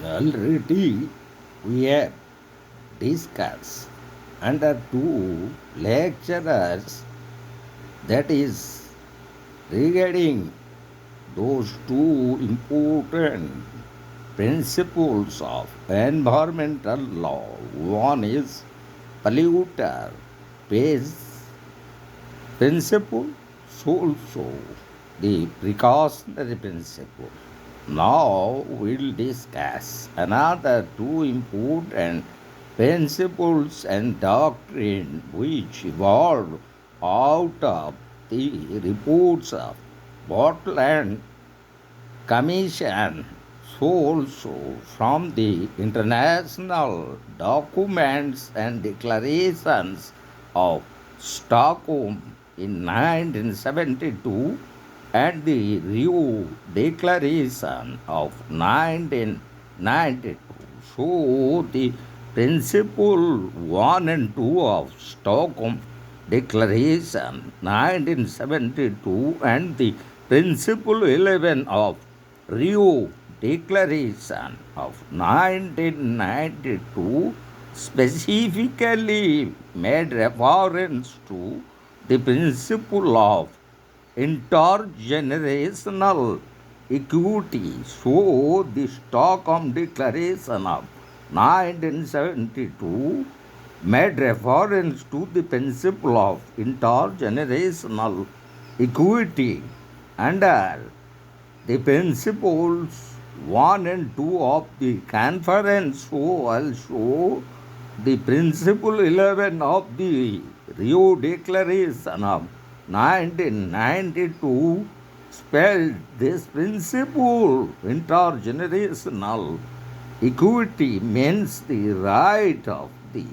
Already we have discussed under two lecturers, that is regarding those two important principles of environmental law. One is polluter pays principle, so also the precautionary principle. Now we'll discuss another two important principles and doctrine which evolved out of the reports of Portland Commission, so also from the international documents and declarations of Stockholm in 1972 and the Rio Declaration of 1992. So the principle 1 and 2 of Stockholm Declaration 1972 and the principle 11 of Rio Declaration of 1992 specifically made reference to the principle of intergenerational equity. So, the Stockholm Declaration of 1972 made reference to the principle of intergenerational equity under the principles 1 and 2 of the conference. So also the principle 11 of the Rio Declaration of 1992 spelled this principle. Intergenerational equity means the right of the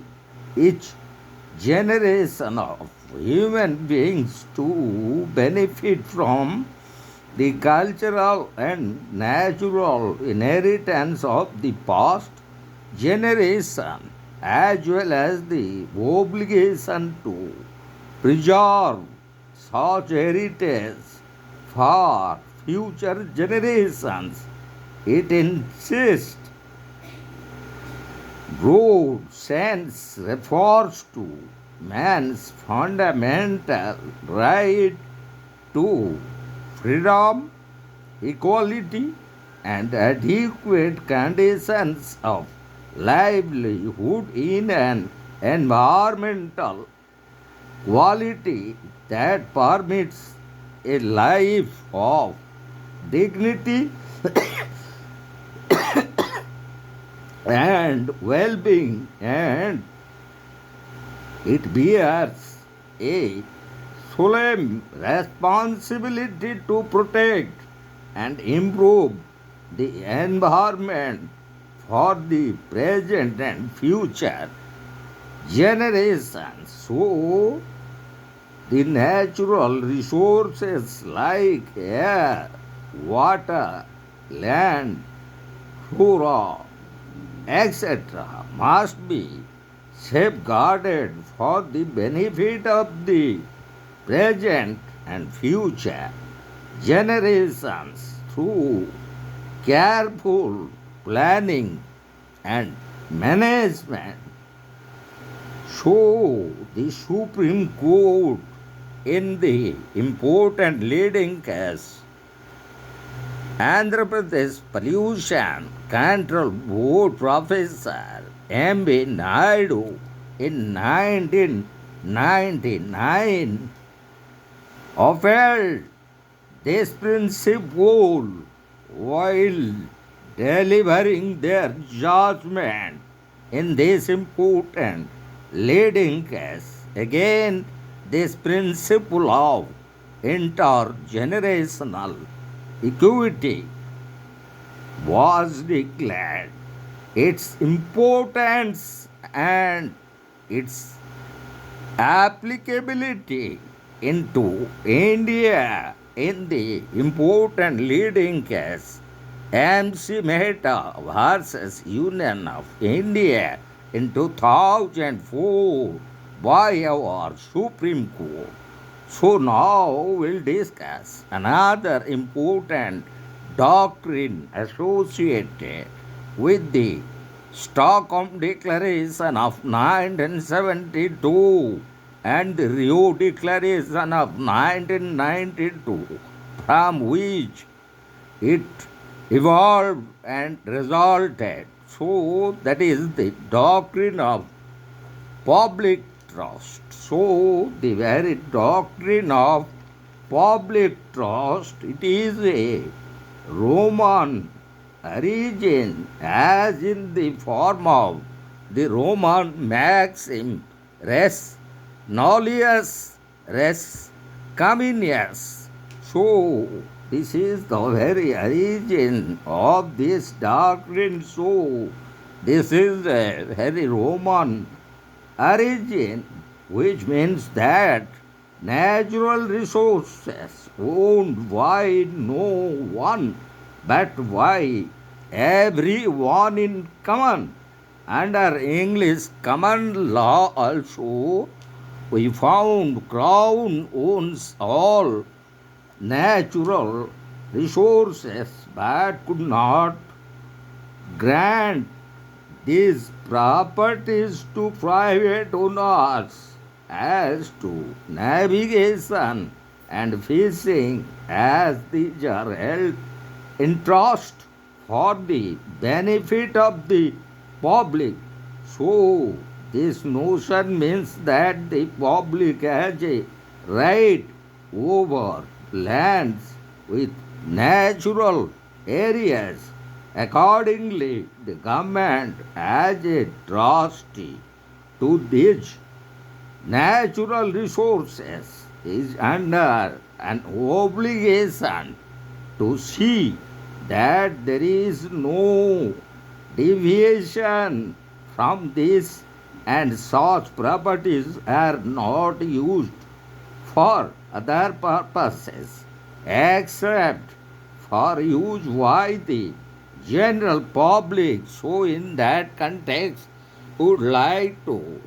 each generation of human beings to benefit from the cultural and natural inheritance of the past generation, as well as the obligation to preserve such heritage for future generations. It insists broad sense refers to man's fundamental right to freedom, equality, and adequate conditions of livelihood in an environmental quality that permits a life of dignity and well-being, and it bears a solemn responsibility to protect and improve the environment for the present and future generations. So, the natural resources like air, water, land, flora, etc., must be safeguarded for the benefit of the present and future generations through careful planning and management. So, the Supreme Court in the important leading case Andhra Pradesh Pollution Control Board Professor M.B. Naidu in 1999 upheld this principle while delivering their judgment in this important leading case. Again, this principle of intergenerational equity was declared. Its importance and its applicability into India in the important leading case MC Mehta versus Union of India in 2004 by our Supreme Court. So now we'll discuss another important doctrine associated with the Stockholm Declaration of 1972 and the Rio Declaration of 1992, from which it evolved and resulted. So, that is the doctrine of public trust. So, the very doctrine of public trust, it is a Roman origin, as in the form of the Roman maxim res nullius res communis. So, this is the very origin of this doctrine. So, this is a very Roman origin, which means that natural resources owned by no one but by everyone in common. Under English common law also, we found Crown owns all natural resources but could not grant these properties to private owners as to navigation and fishing, as these are held in trust for the benefit of the public. So, this notion means that the public has a right over lands with natural areas. Accordingly, the government, as a trustee to these natural resources, is under an obligation to see that there is no deviation from this, and such properties are not used for other purposes except for use by the general public. So, in that context, would like to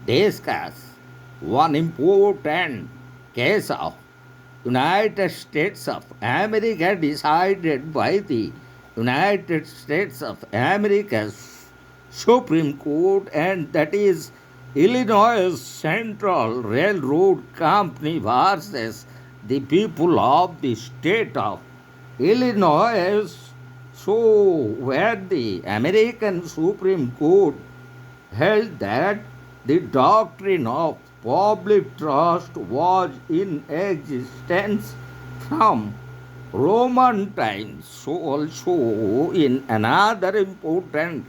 discuss one important case of United States of America decided by the United States of America's Supreme Court, and that is Illinois Central Railroad Company versus the people of the state of Illinois. So, where the American Supreme Court held that the doctrine of public trust was in existence from Roman times. So, also in another important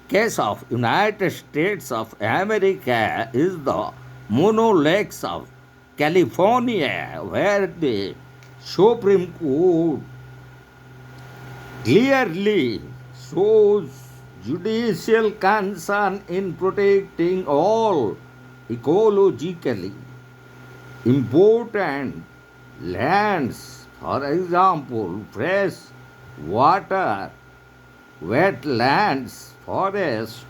case of United States of America is the monoliths of California, where the Supreme Court clearly shows judicial concern in protecting all ecologically important lands. For example, fresh water, wetlands, forest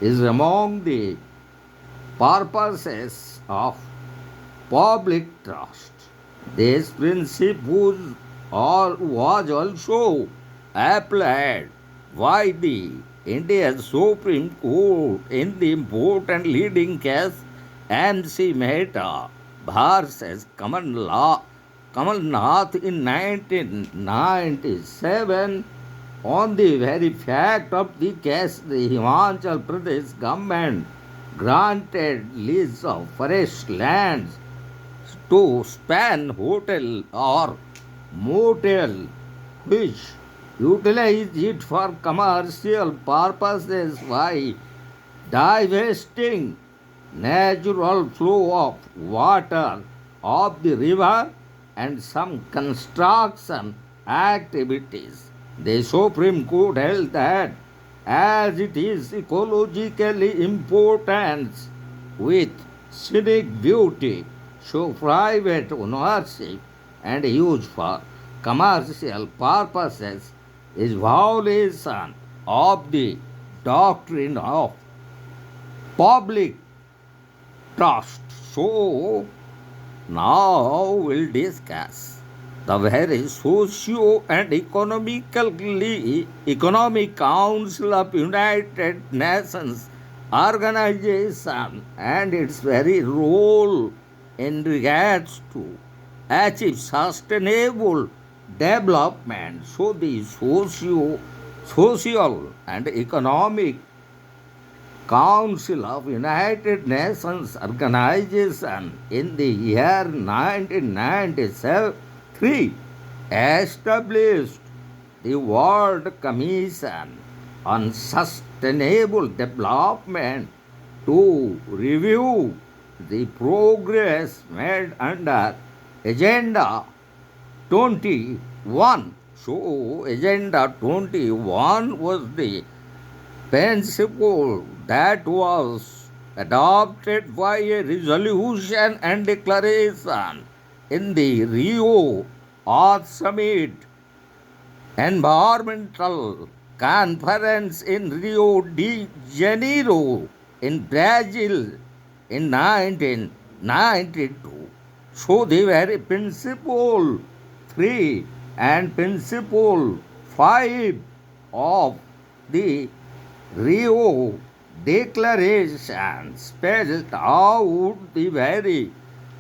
is among the purposes of public trust. This principle was also applied by the Indian Supreme Court in the important leading case MC Mehta versus Kamalnath in 1997. On the very fact of the case, the Himachal Pradesh government granted lease of forest lands to span hotel or motel, which utilize it for commercial purposes by divesting natural flow of water of the river and some construction activities. The Supreme Court held that as it is ecologically important with scenic beauty, so private ownership and use for commercial purposes is violation of the doctrine of public trust. So, now we'll discuss The very socio and economic council of United Nations organization and its very role in regards to achieve sustainable development. So the social and economic Council of United Nations Organization in the year 1993 established the World Commission on Sustainable Development to review the progress made under Agenda 21. So, Agenda 21 was the principle that was adopted by a resolution and declaration in the Rio Earth Summit Environmental Conference in Rio de Janeiro in Brazil in 1992. So the very principle 3 and principle 5 of the Rio Declaration spelled out the very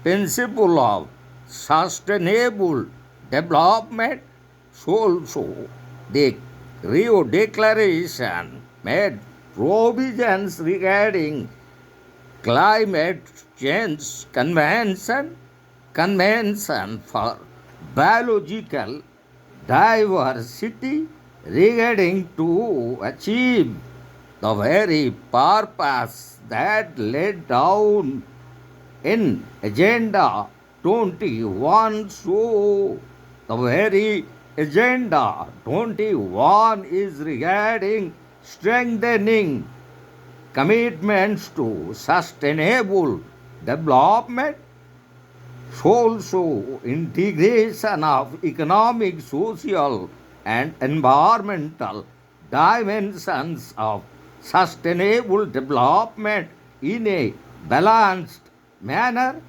principle of sustainable development. So also the Rio Declaration made provisions regarding climate change convention for biological diversity regarding to achieve the very purpose that laid down in Agenda 21. So, the very Agenda 21 is regarding strengthening commitments to sustainable development, also integration of economic, social, and environmental dimensions of sustainable development in a balanced manner,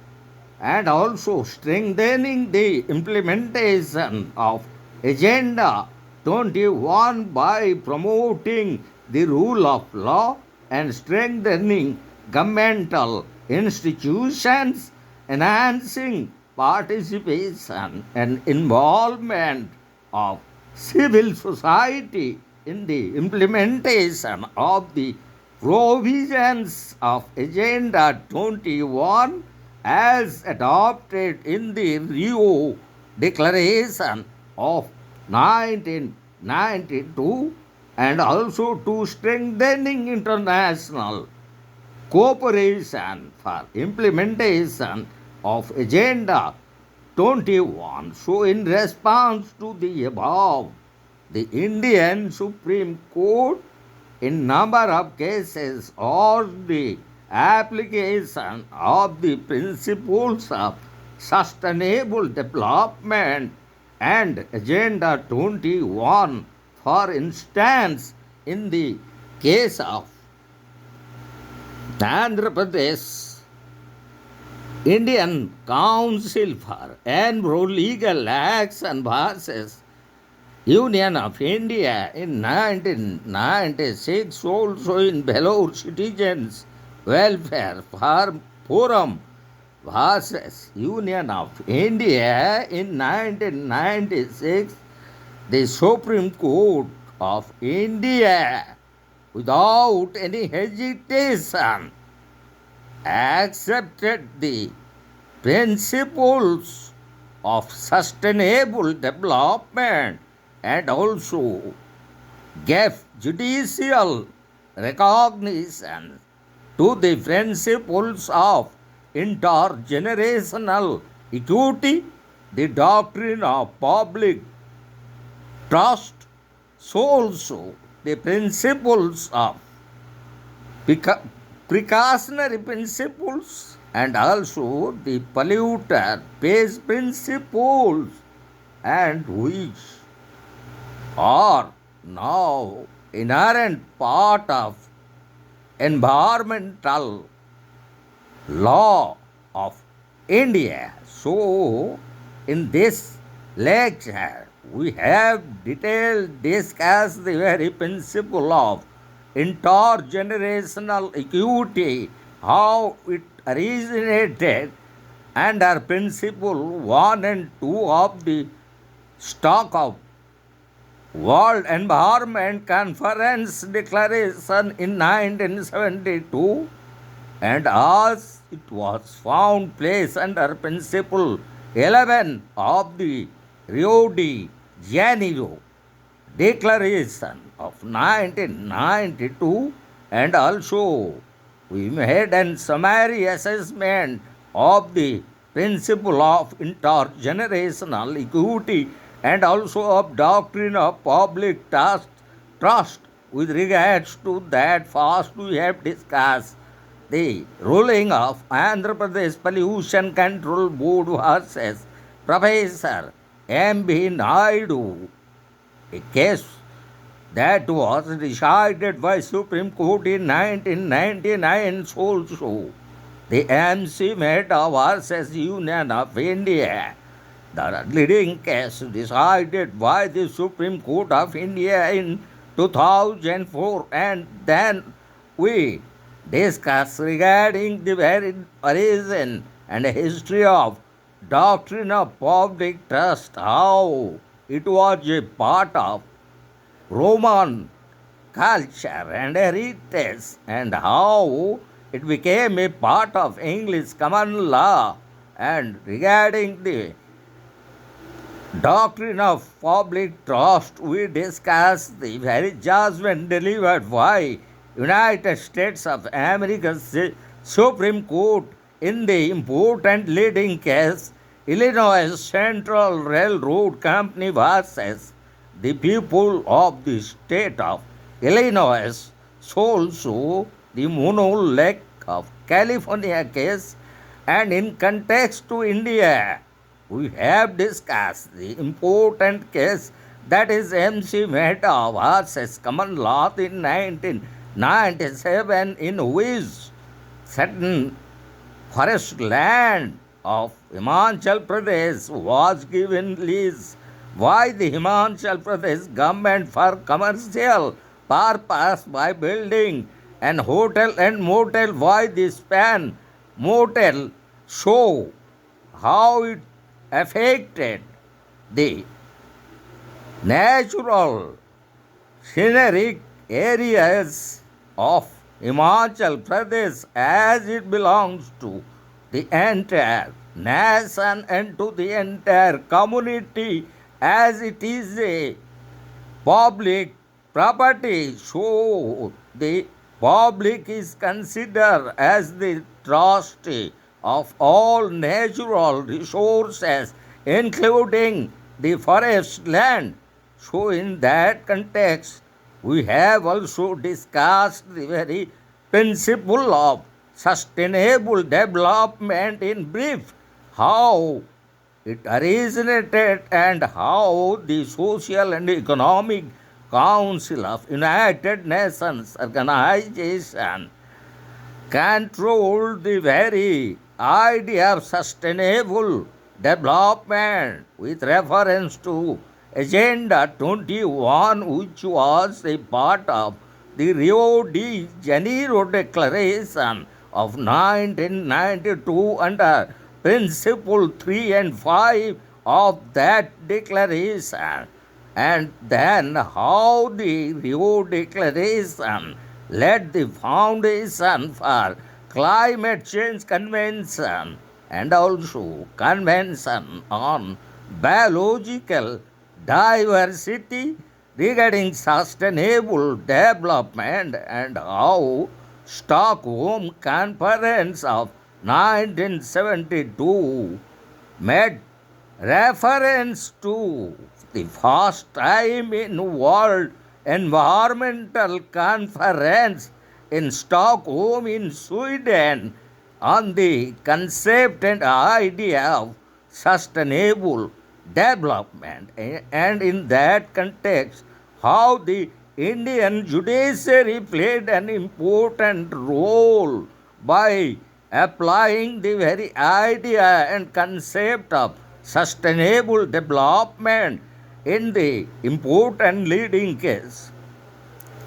and also strengthening the implementation of Agenda 21 by promoting the rule of law and strengthening governmental institutions, enhancing participation and involvement of civil society in the implementation of the provisions of Agenda 21 as adopted in the Rio Declaration of 1992, and also to strengthening international cooperation for implementation of Agenda 21. So, in response to the above, the Indian Supreme Court in number of cases urged the application of the principles of sustainable development and Agenda 21. For instance, in the case of Andhra Pradesh, Indian Council for Environmental Action versus Union of India in 1996, also in Vellore Citizens Welfare Forum versus Union of India in 1996, the Supreme Court of India, without any hesitation, accepted the principles of sustainable development and also gave judicial recognition to the principles of intergenerational equity, the doctrine of public trust, so also the principles of precautionary principles and also the polluter pays principles, and which are now inherent part of environmental law of India. So, in this lecture, we have detailed discussed the very principle of intergenerational equity, how it originated under principle 1 and 2 of the Stockholm World Environment Conference Declaration in 1972, and as it was found place under principle 11 of the Rio de Janeiro Declaration of 1992, and also we made an summary assessment of the principle of intergenerational equity and also of doctrine of public trust with regards to that. First we have discussed the ruling of Andhra Pradesh Pollution Control Board versus Professor M.B. Naidu, a case that was decided by Supreme Court in 1999 also. The MC Mehta versus Union of India, the leading case decided by the Supreme Court of India in 2004, and then we discuss regarding the very origin and history of doctrine of public trust, how it was a part of Roman culture and heritage, and how it became a part of English common law, and regarding the doctrine of public trust, we discussed the very judgment delivered by United States of America's Supreme Court in the important leading case Illinois Central Railroad Company versus the people of the state of Illinois, also the Mono Lake of California case, and in context to India, we have discussed the important case that is MC Mehta versus common law in 1997, in which certain forest land of Himachal Pradesh was given lease by the Himachal Pradesh government for commercial purpose by building an hotel and motel by the Span Motel, show how it affected the natural scenic areas of Himachal Pradesh, as it belongs to the entire nation and to the entire community, as it is a public property. So the public is considered as the trustee of all natural resources, including the forest land. So in that context, we have also discussed the very principle of sustainable development in brief, how it originated and how the Social and Economic Council of United Nations Organization controlled the very idea of sustainable development with reference to Agenda 21, which was a part of the Rio de Janeiro Declaration of 1992 under Principle 3 and 5 of that declaration, and then how the Rio Declaration laid the foundation for Climate Change Convention and also Convention on Biological Diversity regarding sustainable development, and how Stockholm Conference of 1972 made reference to the first time in World Environmental Conference in Stockholm in Sweden on the concept and idea of sustainable development, and in that context how the Indian judiciary played an important role by applying the very idea and concept of sustainable development in the important leading case.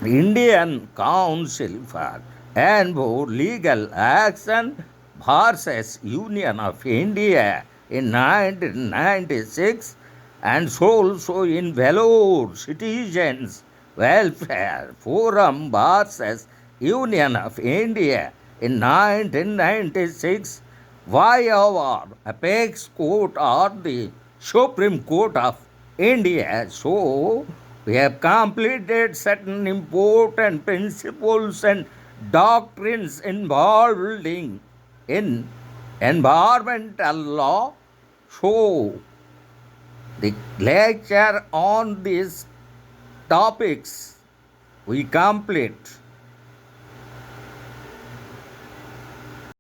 Indian Council for Envoy Legal Action versus Union of India in 1996 and also in Vellore Citizens Welfare Forum versus Union of India in 1996 why our apex court or the Supreme Court of India. So we have completed certain important principles and doctrines involving in environmental law. So the lecture on these topics we complete.